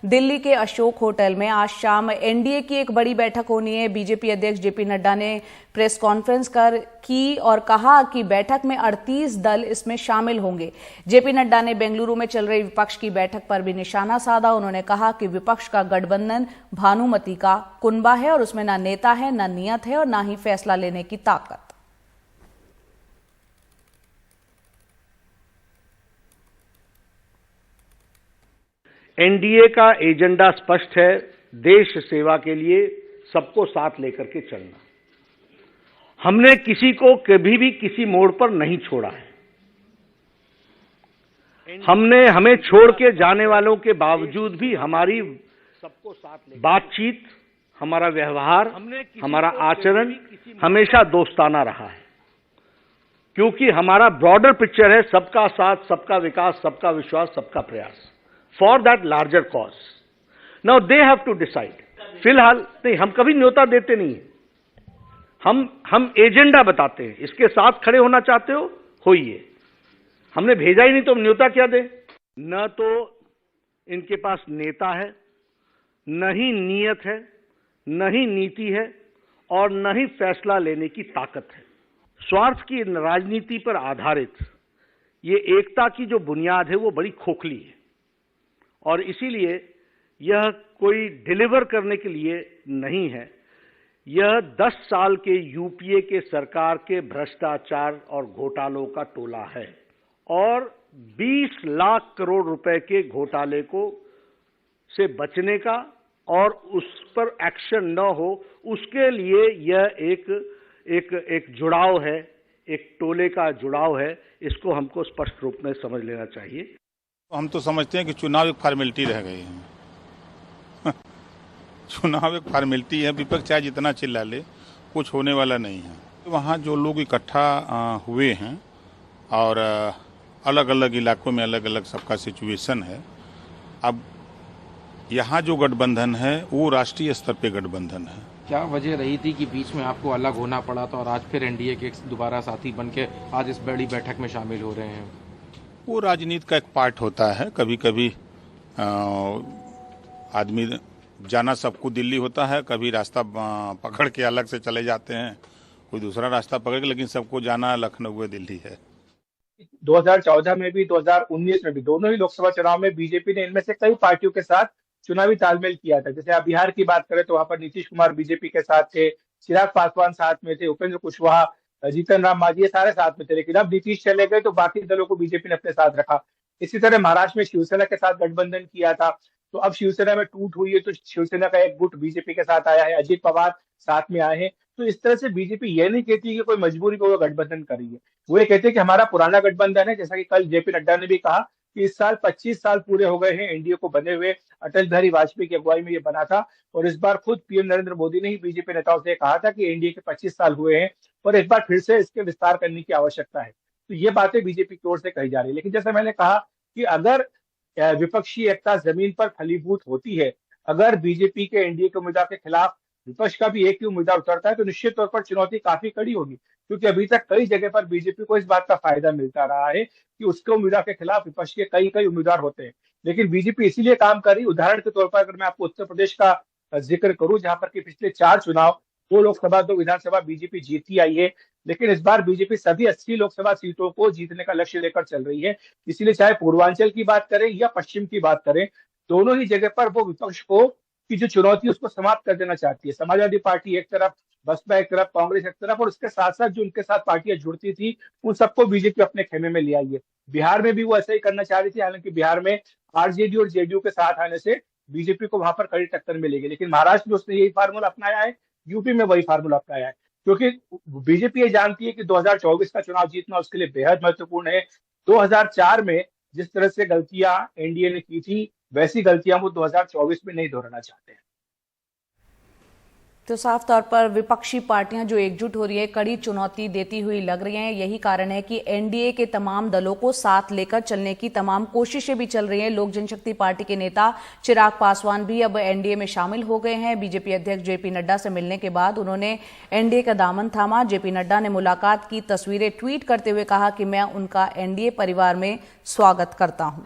दिल्ली के अशोक होटल में आज शाम एनडीए की एक बड़ी बैठक होनी है। बीजेपी अध्यक्ष जेपी नड्डा ने प्रेस कॉन्फ्रेंस की और कहा कि बैठक में 38 दल इसमें शामिल होंगे। जेपी नड्डा ने बेंगलुरु में चल रही विपक्ष की बैठक पर भी निशाना साधा। उन्होंने कहा कि विपक्ष का गठबंधन भानुमति का कुनबा है और उसमें ना नेता है, ना नियत है और ना ही फैसला लेने की ताकत। एनडीए का एजेंडा स्पष्ट है, देश सेवा के लिए सबको साथ लेकर के चलना। हमने किसी को कभी भी किसी मोड़ पर नहीं छोड़ा है। हमने हमें छोड़ के जाने वालों के बावजूद भी हमारी सबको साथ बातचीत, हमारा व्यवहार, हमारा आचरण हमेशा दोस्ताना रहा है, क्योंकि हमारा ब्रॉडर पिक्चर है सबका साथ, सबका विकास, सबका विश्वास, सबका प्रयास, for that larger cause. Now they have to decide. फिलहाल नहीं, हम कभी न्योता देते नहीं है, हम एजेंडा बताते हैं। इसके साथ खड़े होना चाहते हो, होइए। हमने भेजा ही नहीं तो हम न्योता क्या दें? न तो इनके पास नेता है, न ही नियत है, न ही नीति है और न ही फैसला लेने की ताकत है। स्वार्थ की राजनीति पर आधारित ये एकता की जो बुनियाद है वो बड़ी खोखली है और इसीलिए यह कोई डिलीवर करने के लिए नहीं है। यह 10 साल के यूपीए के सरकार के भ्रष्टाचार और घोटालों का टोला है और 20 लाख करोड़ रुपए के घोटाले को से बचने का और उस पर एक्शन न हो, उसके लिए यह एक जुड़ाव है, एक टोले का जुड़ाव है। इसको हमको स्पष्ट रूप में समझ लेना चाहिए। हम तो समझते हैं कि चुनाव एक फॉर्मेलिटी रह गई है। चुनाव एक फॉर्मेलिटी है, विपक्ष चाहे जितना चिल्ला ले, कुछ होने वाला नहीं है। वहाँ जो लोग इकट्ठा हुए हैं और अलग अलग इलाकों में अलग अलग सबका सिचुएशन है। अब यहाँ जो गठबंधन है वो राष्ट्रीय स्तर पे गठबंधन है। क्या वजह रही थी कि बीच में आपको अलग होना पड़ा था और आज फिर एनडीए के दोबारा साथी बन के आज इस बड़ी बैठक में शामिल हो रहे हैं? वो राजनीति का एक पार्ट होता है। कभी कभी आदमी जाना सबको दिल्ली होता है, कभी रास्ता पकड़ के अलग से चले जाते हैं, कोई दूसरा रास्ता पकड़ के, लेकिन सबको जाना लखनऊ या दिल्ली है। 2014 में भी 2019 में भी दोनों ही लोकसभा चुनाव में बीजेपी ने इनमें से कई पार्टियों के साथ चुनावी तालमेल किया था। जैसे आप बिहार की बात करें तो वहां पर नीतीश कुमार बीजेपी के साथ थे, चिराग पासवान साथ में थे, उपेंद्र कुशवाहा, जीतन राम मांझी, ये सारे साथ में थे। लेकिन अब नीतीश चले गए तो बाकी दलों को बीजेपी ने अपने साथ रखा। इसी तरह महाराष्ट्र में शिवसेना के साथ गठबंधन किया था, तो अब शिवसेना में टूट हुई है तो शिवसेना का एक गुट बीजेपी के साथ आया है, अजित पवार साथ में आए हैं। तो इस तरह से बीजेपी ये नहीं कहती कि कोई मजबूरी को वो गठबंधन करेगी, वो ये कहते हैं कि हमारा पुराना गठबंधन है। जैसा कि कल जेपी नड्डा ने भी कहा कि इस साल 25 साल पूरे हो गए हैं एनडीए को बने हुए। अटल बिहारी वाजपेयी की अगुवाई में ये बना था और इस बार खुद पीएम नरेंद्र मोदी ने ही बीजेपी नेताओं से कहा था कि एनडीए के 25 साल हुए हैं और एक बार फिर से इसके विस्तार करने की आवश्यकता है। तो ये बातें बीजेपी की ओर से कही जा रही है। लेकिन जैसे मैंने कहा कि अगर विपक्षी एकता जमीन पर फलीभूत होती है, अगर बीजेपी के एनडीए के उम्मीदवार के खिलाफ विपक्ष का भी एक ही उम्मीदवार उतरता है, तो निश्चित तौर पर चुनौती काफी कड़ी होगी, क्योंकि अभी तक कई जगह पर बीजेपी को इस बात का फायदा मिलता रहा है कि उसके उम्मीदवार के खिलाफ विपक्ष के कई उम्मीदवार होते हैं। लेकिन बीजेपी इसीलिए काम कर रही। उदाहरण के तौर पर अगर मैं आपको उत्तर प्रदेश का जिक्र करूं, जहां पर कि पिछले 4 चुनाव, 2 लोकसभा 2 विधानसभा बीजेपी जीती आई है, लेकिन इस बार बीजेपी सभी 80 लोकसभा सीटों को जीतने का लक्ष्य लेकर चल रही है। इसीलिए चाहे पूर्वांचल की बात करें या पश्चिम की बात करें, दोनों ही जगह पर वो विपक्ष को की जो चुनौती उसको समाप्त कर देना चाहती है। समाजवादी पार्टी एक तरफ, बसपा एक तरफ, कांग्रेस एक तरफ, और उसके साथ साथ जो उनके साथ पार्टियां जुड़ती थी उन सबको बीजेपी अपने खेमे में ले आई है। बिहार में भी वो ऐसा ही करना चाह रही थी, हालांकि बिहार में आरजेडी और जेडीयू के साथ आने से बीजेपी को वहां पर कड़ी टक्कर मिलेगी। लेकिन महाराष्ट्र में उसने यही फार्मूला अपनाया है, यूपी में वही फार्मूला अपनाया है, क्योंकि बीजेपी ये जानती है कि 2024 का चुनाव जीतना उसके लिए बेहद महत्वपूर्ण है। 2004 में जिस तरह से गलतियां एनडीए ने की थी, वैसी गलतियां वो 2024 में नहीं दोहराना चाहते हैं। तो साफ तौर पर विपक्षी पार्टियां जो एकजुट हो रही है, कड़ी चुनौती देती हुई लग रही हैं। यही कारण है कि एनडीए के तमाम दलों को साथ लेकर चलने की तमाम कोशिशें भी चल रही हैं। लोक जनशक्ति पार्टी के नेता चिराग पासवान भी अब एनडीए में शामिल हो गए हैं। बीजेपी अध्यक्ष जेपी नड्डा से मिलने के बाद उन्होंने एनडीए का दामन थामा। जेपी नड्डा ने मुलाकात की तस्वीरें ट्वीट करते हुए कहा कि मैं उनका एनडीए परिवार में स्वागत करता हूं।